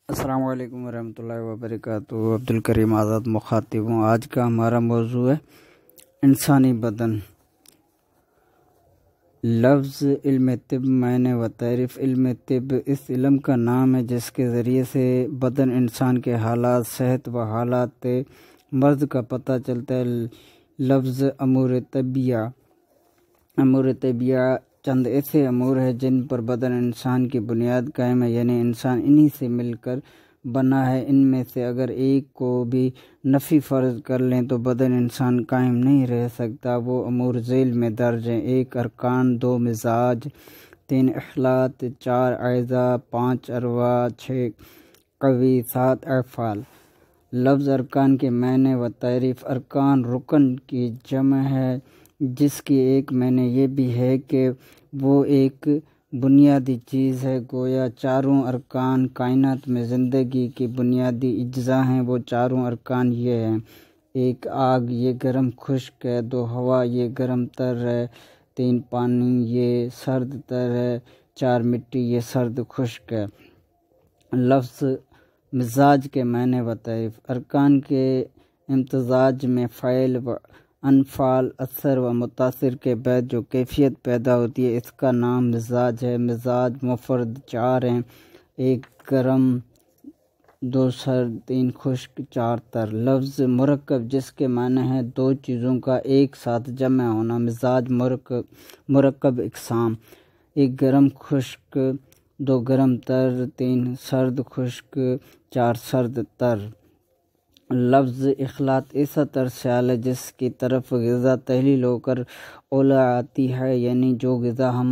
السلام علیکم ورحمۃ اللہ وبرکاتہ۔ عبدالکریم آزاد مخاطب ہوں۔ آج کا ہمارا موضوع ہے انسانی بدن۔ لفظ علم طب معنی و تعریف۔ علم طب اس علم کا نام ہے جس کے ذریعے سے بدن انسان کے حالات، صحت و حالات مرض کا پتہ چلتا ہے۔ لفظ امور طبیہ چند ایسے امور ہیں جن پر بدن انسان کی بنیاد قائم ہے، یعنی انسان انہی سے مل کر بنا ہے۔ ان میں سے اگر ایک کو بھی نفی فرض کر لیں تو بدن انسان قائم نہیں رہ سکتا۔ وہ امور ذیل میں درج ہیں: 1 ارکان، 2 مزاج، 3 اخلاط، 4 اعضاء، 5 ارواح، 6 قوی، 7 افعال۔ لفظ ارکان کے معنی و تعریف۔ ارکان رکن کی جمع ہے جس کی ایک معنی یہ بھی ہے کہ وہ ایک بنیادی چیز ہے، گویا چاروں ارکان کائنات میں زندگی کی بنیادی اجزاء ہیں۔ وہ چاروں ارکان یہ ہیں: 1 آگ، یہ گرم خشک ہے۔ 2 ہوا، یہ گرم تر ہے۔ 3 پانی، یہ سرد تر ہے۔ 4 مٹی، یہ سرد خشک ہے۔ لفظ مزاج کے معنی و تعریف۔ ارکان کے امتزاج میں فعل و انفعال، اثر و متاثر کے بعد جو کیفیت پیدا ہوتی ہے اس کا نام مزاج ہے۔ مزاج مفرد 4 ہیں: 1 گرم، 2 سرد، 3 خشک، 4 تر۔ لفظ مرکب جس کے معنی ہے دو چیزوں کا ایک ساتھ جمع ہونا۔ مزاج مرکب اقسام: 1 گرم خشک، 2 گرم تر، 3 سرد خشک، 4 سرد تر۔ لفظ اخلاط ایسا ترسیال ہے جس کی طرف غذا تحلیل ہو کر اولا آتی ہے، یعنی جو غذا ہم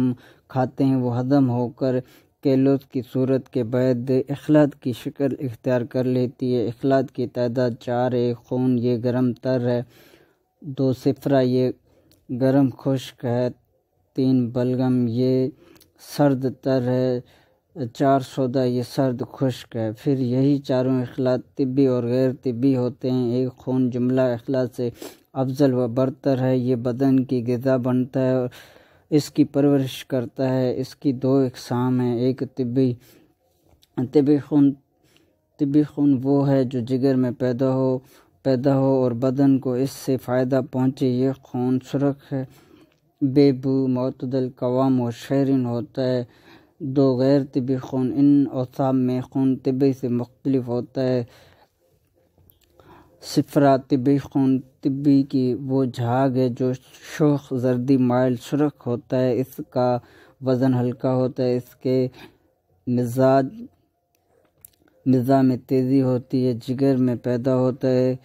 کھاتے ہیں وہ ہضم ہو کر کیلوز کی صورت کے بعد اخلاط کی شکل اختیار کر لیتی ہے۔ اخلاط کی تعداد 4 ہے: 1 خون، یہ گرم تر ہے۔ 2 صفرا، یہ گرم خشک ہے۔ 3 بلغم، یہ سرد تر ہے۔ 4 سودا، یہ سرد خشک ہے۔ پھر یہی چاروں اخلاط طبی اور غیر طبی ہوتے ہیں۔ 1 خون جملہ اخلاط سے افضل و برتر ہے، یہ بدن کی غذا بنتا ہے اور اس کی پرورش کرتا ہے۔ اس کی 2 اقسام ہیں: 1 طبی خون وہ ہے جو جگر میں پیدا ہو اور بدن کو اس سے فائدہ پہنچے، یہ خون سرخ ہے، بے بو، معتدل قوام و شیرین ہوتا ہے۔ 2 غیر طبی خون، ان اوصاف میں خون طبی سے مختلف ہوتا ہے۔ صفرا طبی خون طبی کی وہ جھاگ ہے جو شوخ زردی مائل سرخ ہوتا ہے، اس کا وزن ہلکا ہوتا ہے، اس کے مزاج میں تیزی ہوتی ہے، جگر میں پیدا ہوتا ہے۔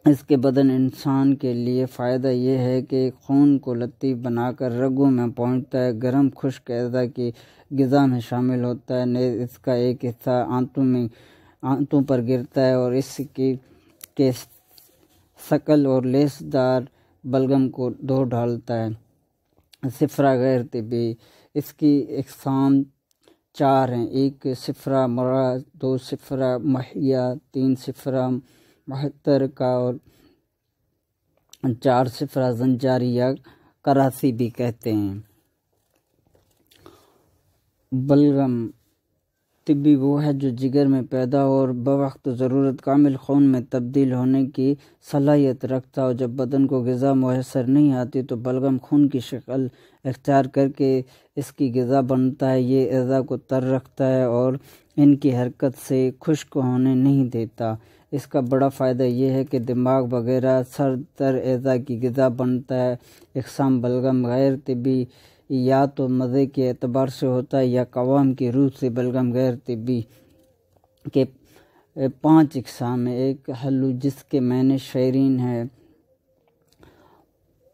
اس کے بدن انسان کے لیے فائدہ یہ ہے کہ خون کو لطیف بنا کر رگوں میں پہنچتا ہے، گرم خشک اعضاء کی غذا میں شامل ہوتا ہے، نیز اس کا ایک حصہ آنتوں پر گرتا ہے اور اس کے ثقل اور لیس دار بلغم کو دھو ڈالتا ہے۔ صفرا غیر طبی، اس کی اقسام 4 ہیں: 1 صفرا مرا، 2 صفرا محیا، 3 صفرا محترکہ اور 4 صفرا زنجاری یا کراسی بھی کہتے ہیں۔ بلغم طبی وہ ہے جو جگر میں پیدا ہو اور بوقت ضرورت کامل خون میں تبدیل ہونے کی صلاحیت رکھتا ہو۔ جب بدن کو غذا میسر نہیں آتی تو بلغم خون کی شکل اختیار کر کے اس کی غذا بنتا ہے، یہ اعضاء کو تر رکھتا ہے اور ان کی حرکت سے خشک ہونے نہیں دیتا۔ اس کا بڑا فائدہ یہ ہے کہ دماغ وغیرہ سرد تر اعضاء کی غذا بنتا ہے۔ اقسام بلغم غیر طبی یا تو مزے کے اعتبار سے ہوتا ہے یا قوام کی روح سے۔ بلغم غیر طبی کے 5 اقسام ہیں: 1 حلو جس کے معنی شیرین ہے،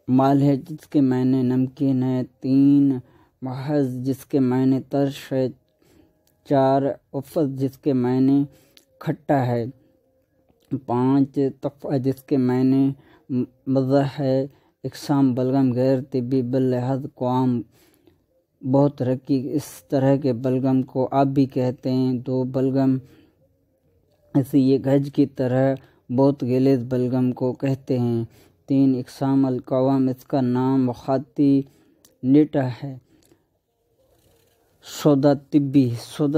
مالح جس کے معنی نمکین ہے، 3 محض جس کے معنی ترش ہے، 4 افز جس کے معنی کھٹا ہے، 5 تفع جس کے معنی مزہ ہے۔ اقسام بلغم غیر طبی باللحاظ قوام بہت رقیق، اس طرح کے بلغم کو آبی کہتے ہیں۔ 2 بلغم اسے یہ گھج کی طرح بہت غلیظ بلغم کو کہتے ہیں۔ 3 اقسام القوام، اس کا نام مخاطی نیٹا ہے، سودا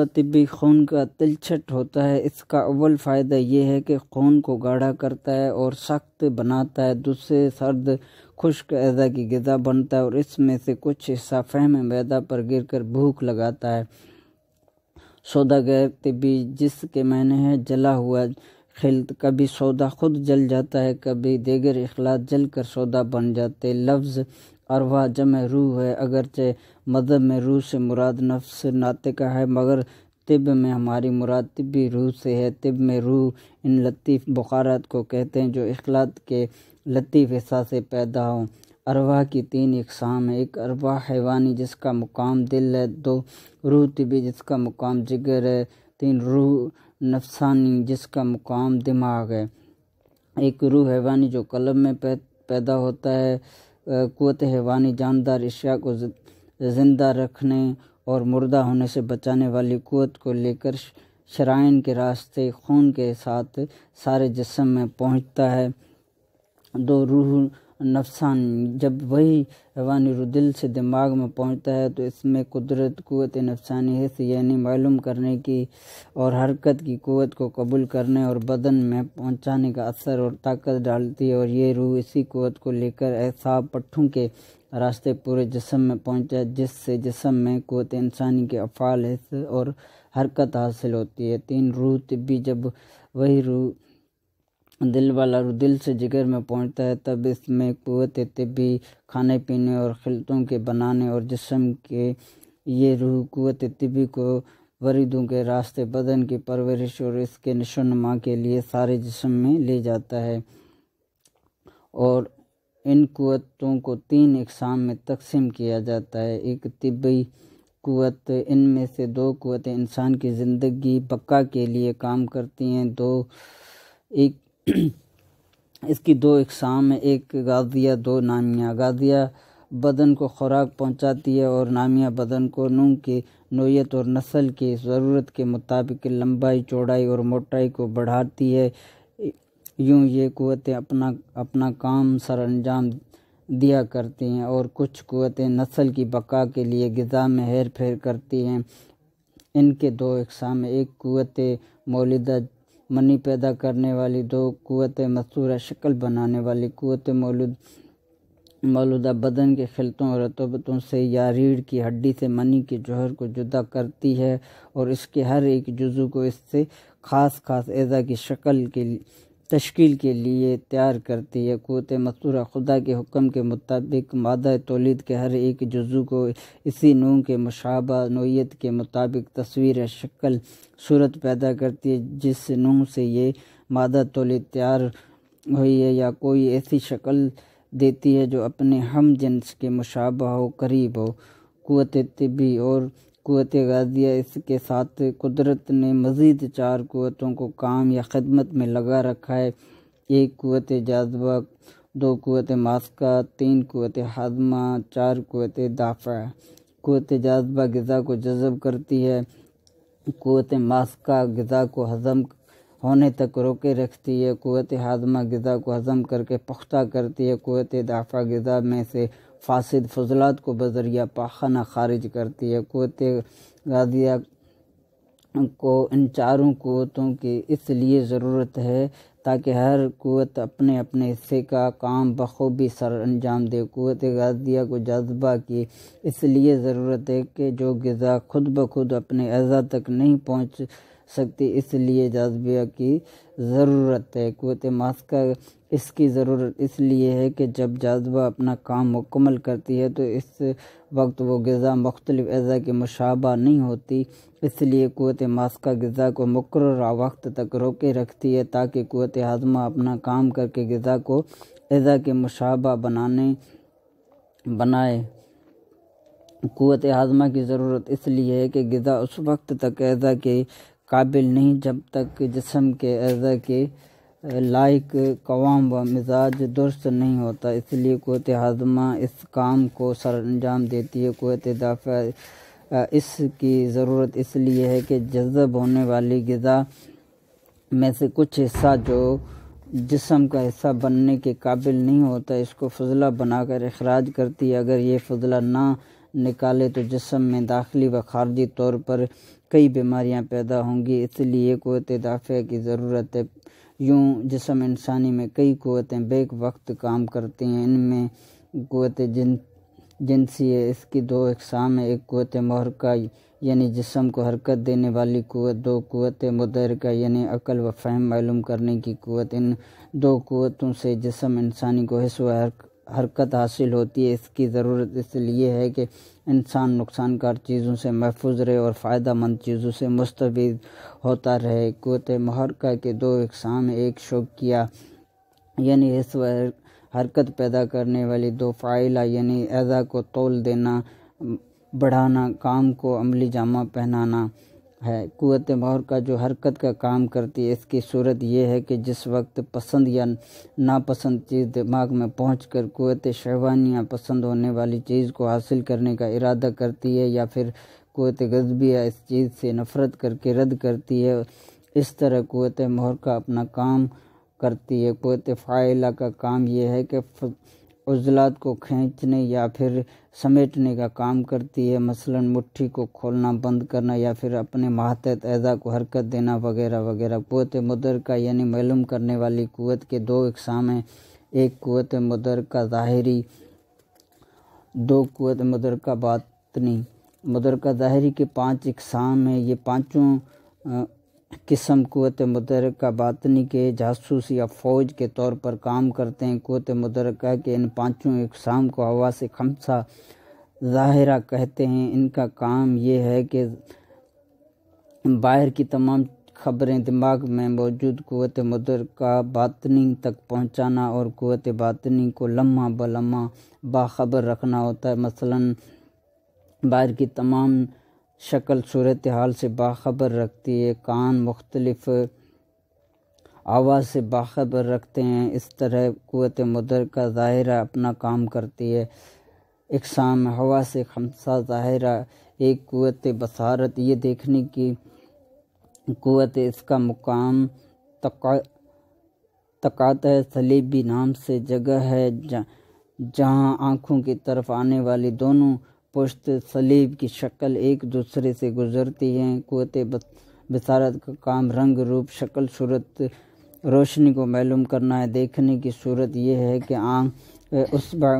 طبی خون کا تلچھٹ ہوتا ہے۔ اس کا اول فائدہ یہ ہے کہ خون کو گاڑھا کرتا ہے اور سخت بناتا ہے۔ دوسرے سرد خشک اعضاء کی غذا بنتا ہے اور اس میں سے کچھ حصہ فہم معدہ پر گر کر بھوک لگاتا ہے۔ سودا غیر طبی، جس کے معنی ہے جلا ہوا خلط۔ کبھی سودا خود جل جاتا ہے، کبھی دیگر اخلاط جل کر سودا بن جاتے۔ لفظ ارواح جمع روح ہے، اگرچہ مذہب میں روح سے مراد نفس ناطقہ ہے، مگر طب میں ہماری مراد طبی روح سے ہے۔ طب میں روح ان لطیف بخارات کو کہتے ہیں جو اخلاط کے لطیف حصہ سے پیدا ہوں۔ ارواح کی 3 اقسام ہیں۔ ایک ارواح حیوانی جس کا مقام دل ہے، 2 روح طبی جس کا مقام جگر ہے، 3 روح نفسانی جس کا مقام دماغ ہے۔ ایک روح حیوانی جو قلب میں پیدا ہوتا ہے۔ قوت حیوانی جاندار اشیاء کو زندہ رکھنے اور مردہ ہونے سے بچانے والی قوت کو لے کر شرائن کے راستے خون کے ساتھ سارے جسم میں پہنچتا ہے۔ 2 روح نفسانی، جب وہی حیوانی روح دل سے دماغ میں پہنچتا ہے تو اس میں قوت نفسانی حس یعنی معلوم کرنے کی اور حرکت کی قوت کو قبول کرنے اور بدن میں پہنچانے کا اثر اور طاقت ڈالتی ہے، اور یہ روح اسی قوت کو لے کر اعصاب پٹھوں کے راستے پورے جسم میں پہنچتا ہے، جس سے جسم میں قوت انسانی کے افعال، حس اور حرکت حاصل ہوتی ہے۔ 3 روح طبی، جب وہی روح دل والا روح دل سے جگر میں پہنچتا ہے تب اس میں قوت طبی کھانے پینے اور خلطوں کے بنانے اور جسم کے یہ روح قوت طبی کو وریدوں کے راستے بدن کی پرورش اور اس کے نشو و نما کے لیے سارے جسم میں لے جاتا ہے، اور ان قوتوں کو 3 اقسام میں تقسیم کیا جاتا ہے۔ ایک طبی قوت، ان میں سے 2 قوتیں انسان کی زندگی بقا کے لیے کام کرتی ہیں۔ اس کی 2 اقسام ہیں، ایک غذائیہ، 2 نامیہ۔ غذائیہ بدن کو خوراک پہنچاتی ہے اور نامیہ بدن کو نوع کی نوعیت اور نسل کی ضرورت کے مطابق لمبائی، چوڑائی اور موٹائی کو بڑھاتی ہے۔ یوں یہ قوتیں اپنا کام سر انجام دیا کرتی ہیں، اور کچھ قوتیں نسل کی بقا کے لیے غذا میں ہیر پھیر کرتی ہیں۔ ان کے 2 اقسام ہیں، ایک قوت مولدہ منی پیدا کرنے والی، 2 قوت مستورہ شکل بنانے والی۔ قوت مولودہ بدن کے خلطوں اور رطوبتوں سے یا ریڑھ کی ہڈی سے منی کے جوہر کو جدا کرتی ہے اور اس کے ہر ایک جزو کو اس سے خاص اعضاء کی تشکیل کے لیے تیار کرتی ہے۔ قوت مستورہ خدا کے حکم کے مطابق مادہ تولید کے ہر ایک جزو کو اسی نوع کے مشابہ نوعیت کے مطابق تصویر شکل صورت پیدا کرتی ہے، جس نوع سے یہ مادہ تولید تیار ہوئی ہے یا کوئی ایسی شکل دیتی ہے جو اپنے ہم جنس کے مشابہ ہو، قریب ہو۔ قوت طبی اور قوت غذائیہ، اس کے ساتھ قدرت نے مزید 4 قوتوں کو کام یا خدمت میں لگا رکھا ہے۔ ایک قوت جاذبہ، 2 قوت ماسکہ، 3 قوت ہاضمہ، 4 قوت دافع۔ قوت جاذبہ غذا کو جذب کرتی ہے، قوت ماسکہ غذا کو ہضم ہونے تک روکے رکھتی ہے، قوت ہاضمہ غذا کو ہضم کر کے پختہ کرتی ہے، قوت دافع غذا میں سے فاسد فضلات کو بذریعہ پاخانہ خارج کرتی ہے۔ قوت غذائیہ کو ان 4 قوتوں کی اس لیے ضرورت ہے تاکہ ہر قوت اپنے حصے کا کام بخوبی سر انجام دے۔ قوت غذائیہ کو جاذبہ کی اس لیے ضرورت ہے کہ جو غذا خود بخود اپنے اعضاء تک نہیں پہنچ سکتی، اس لیے جاذبہ کی ضرورت ہے۔ قوت ماسکہ اس کی ضرورت اس لیے ہے کہ جب جاذبہ اپنا کام مکمل کرتی ہے تو اس وقت وہ غذا مختلف اعضاء کے مشابہ نہیں ہوتی، اس لیے قوت ماسکہ غذا کو مقررہ وقت تک روکے رکھتی ہے تاکہ قوت ہاضمہ اپنا کام کر کے غذا کو اعضاء کے مشابہ بنائے۔ قوت ہاضمہ کی ضرورت اس لیے ہے کہ غذا اس وقت تک اعضاء کے قابل نہیں جب تک جسم کے اعضاء کے لائق قوام و مزاج درست نہیں ہوتا، اس لیے قوت ہاضمہ اس کام کو سر انجام دیتی ہے۔ قوت دافع اس کی ضرورت اس لیے ہے کہ جذب ہونے والی غذا میں سے کچھ حصہ جو جسم کا حصہ بننے کے قابل نہیں ہوتا، اس کو فضلہ بنا کر اخراج کرتی ہے۔ اگر یہ فضلہ نہ نکالے تو جسم میں داخلی و خارجی طور پر کئی بیماریاں پیدا ہوں گی، اس لیے قوت دافع کی ضرورت ہے۔ یوں جسم انسانی میں کئی قوتیں بیک وقت کام کرتی ہیں، ان میں قوت جنسی ہے، اس کی دو اقسام ہیں، ایک قوت محرکہ یعنی جسم کو حرکت دینے والی قوت، دو قوت متحرکہ یعنی عقل و فہم معلوم کرنے کی قوت۔ ان دو قوتوں سے جسم انسانی کو حس و حرکت حاصل ہوتی ہے۔ اس کی ضرورت اس لیے ہے کہ انسان نقصان کار چیزوں سے محفوظ رہے اور فائدہ مند چیزوں سے مستفید ہوتا رہے۔ قوت محرکہ کے دو اقسام ہیں، ایک شوقیہ یعنی حس و حرکت پیدا کرنے والی، دو فاعلہ یعنی اعضاء کو تول دینا، بڑھانا، کام کو عملی جامہ پہنانا ہے۔ قوت محرکہ جو حرکت کا کام کرتی ہے، اس کی صورت یہ ہے کہ جس وقت پسند یا ناپسند چیز دماغ میں پہنچ کر قوت شہوانیہ پسند ہونے والی چیز کو حاصل کرنے کا ارادہ کرتی ہے، یا پھر قوت غضبیہ اس چیز سے نفرت کر کے رد کرتی ہے، اس طرح قوت محرکہ اپنا کام کرتی ہے۔ قوت فاعلہ کا کام یہ ہے کہ عضلات کو کھینچنے یا پھر سمیٹنے کا کام کرتی ہے، مثلا مٹھی کو کھولنا بند کرنا یا پھر اپنے ماتحت اعضاء کو حرکت دینا وغیرہ وغیرہ۔ قوت متحرکہ یعنی معلوم کرنے والی قوت کے دو اقسام ہیں، ایک قوت متحرکہ ظاہری، دو قوت متحرکہ باطنی۔ متحرکہ ظاہری کے 5 اقسام ہیں، یہ پانچوں قسم قوت متحرکہ باطنی کے جاسوس یا فوج کے طور پر کام کرتے ہیں۔ قوت متحرکہ کے ان پانچوں اقسام کو حواس خمسہ ظاہرہ کہتے ہیں۔ ان کا کام یہ ہے کہ باہر کی تمام خبریں دماغ میں موجود قوت متحرکہ باطنی تک پہنچانا اور قوت باطنی کو لمحہ بلمحہ باخبر رکھنا ہوتا ہے۔ مثلا باہر کی تمام شکل صورتحال سے باخبر رکھتی ہے، کان مختلف آواز سے باخبر رکھتے ہیں، اس طرح قوت متحرکہ ظاہرہ اپنا کام کرتی ہے۔ اقسام حواس خمسہ ظاہرہ، ایک قوت بصارت، یہ دیکھنے کی قوت، اس کا مقام تقاطع صلیبی نام سے جگہ ہے، جہاں آنکھوں کی طرف آنے والی دونوں پشت صلیب کی شکل ایک دوسرے سے گزرتی ہیں۔ قوت بصارت کا کام رنگ، روپ، شکل، صورت، روشنی کو معلوم کرنا ہے۔ دیکھنے کی صورت یہ ہے کہ آنکھ اصبع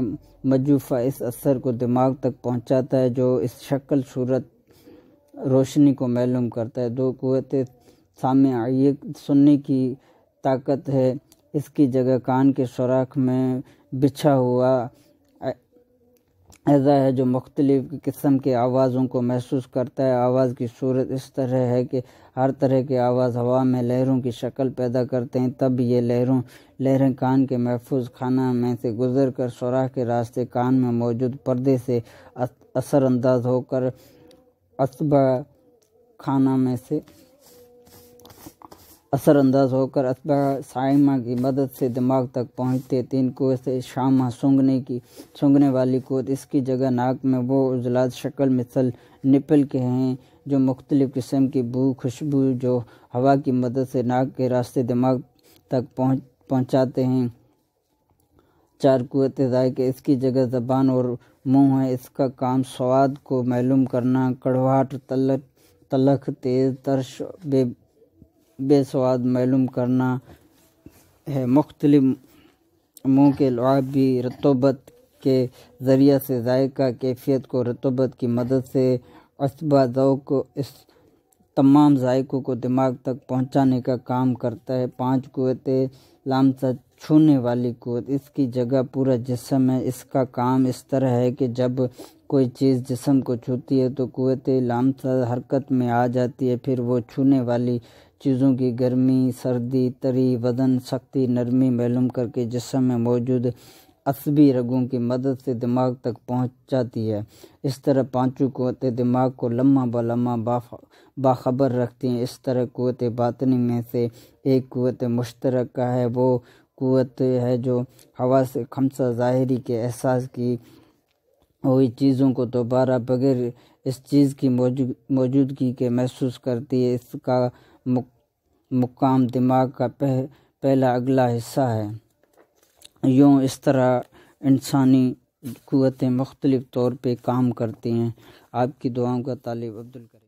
مجوفہ اس اثر کو دماغ تک پہنچاتا ہے جو اس شکل، صورت، روشنی کو معلوم کرتا ہے۔ دو قوت سامع، یہ سننے کی طاقت ہے، اس کی جگہ کان کے سوراخ میں بچھا ہوا اعضاء ہے جو مختلف قسم کے آوازوں کو محسوس کرتا ہے۔ آواز کی صورت اس طرح ہے کہ ہر طرح کے آواز ہوا میں لہروں کی شکل پیدا کرتے ہیں، تب یہ لہریں کان کے محفوظ خانہ میں سے گزر کر سوراخ کے راستے کان میں موجود پردے سے اثر انداز ہو کر اصبع خانہ میں سے اصبع سائمہ کی مدد سے دماغ تک پہنچتے۔ 3 قوت شامہ، سونگھنے والی قوت، اس کی جگہ ناک میں وہ عضلات شکل مثل نپل کے ہیں جو مختلف قسم کی بو، خوشبو جو ہوا کی مدد سے ناک کے راستے دماغ تک پہنچاتے ہیں۔ 4 قوت ذائقہ، اس کی جگہ زبان اور منہ ہے، اس کا کام سواد کو معلوم کرنا، کڑواہٹ، تلخ، تیز، ترش، بے سواد معلوم کرنا ہے۔ مختلف منہ کے لعاب بھی رطوبت کے ذریعہ سے ذائقہ کیفیت کو رطوبت کی مدد سے اصبع ذوق اس تمام ذائقوں کو دماغ تک پہنچانے کا کام کرتا ہے۔ 5 قوت لامسہ، چھونے والی قوت، اس کی جگہ پورا جسم ہے، اس کا کام اس طرح ہے کہ جب کوئی چیز جسم کو چھوتی ہے تو قوت لامسہ حرکت میں آ جاتی ہے، پھر وہ چھونے والی چیزوں کی گرمی، سردی، تری، وزن، سختی، نرمی معلوم کر کے جسم میں موجود عصبی رگوں کی مدد سے دماغ تک پہنچ جاتی ہے۔ اس طرح 5 قوتیں دماغ کو لمحہ بلمحہ باخبر رکھتی ہیں۔ اس طرح قوت باطنی میں سے ایک قوت مشترکہ ہے، وہ قوت ہے جو حواس خمسہ ظاہری کے احساس کی ہوئی چیزوں کو دوبارہ بغیر اس چیز کی موجودگی کے محسوس کرتی ہے۔ اس کا مقام دماغ کا پہلا اگلا حصہ ہے۔ یوں اس طرح انسانی قوتیں مختلف طور پہ کام کرتی ہیں۔ آپ کی دعاؤں کا طالب عبدالکریم۔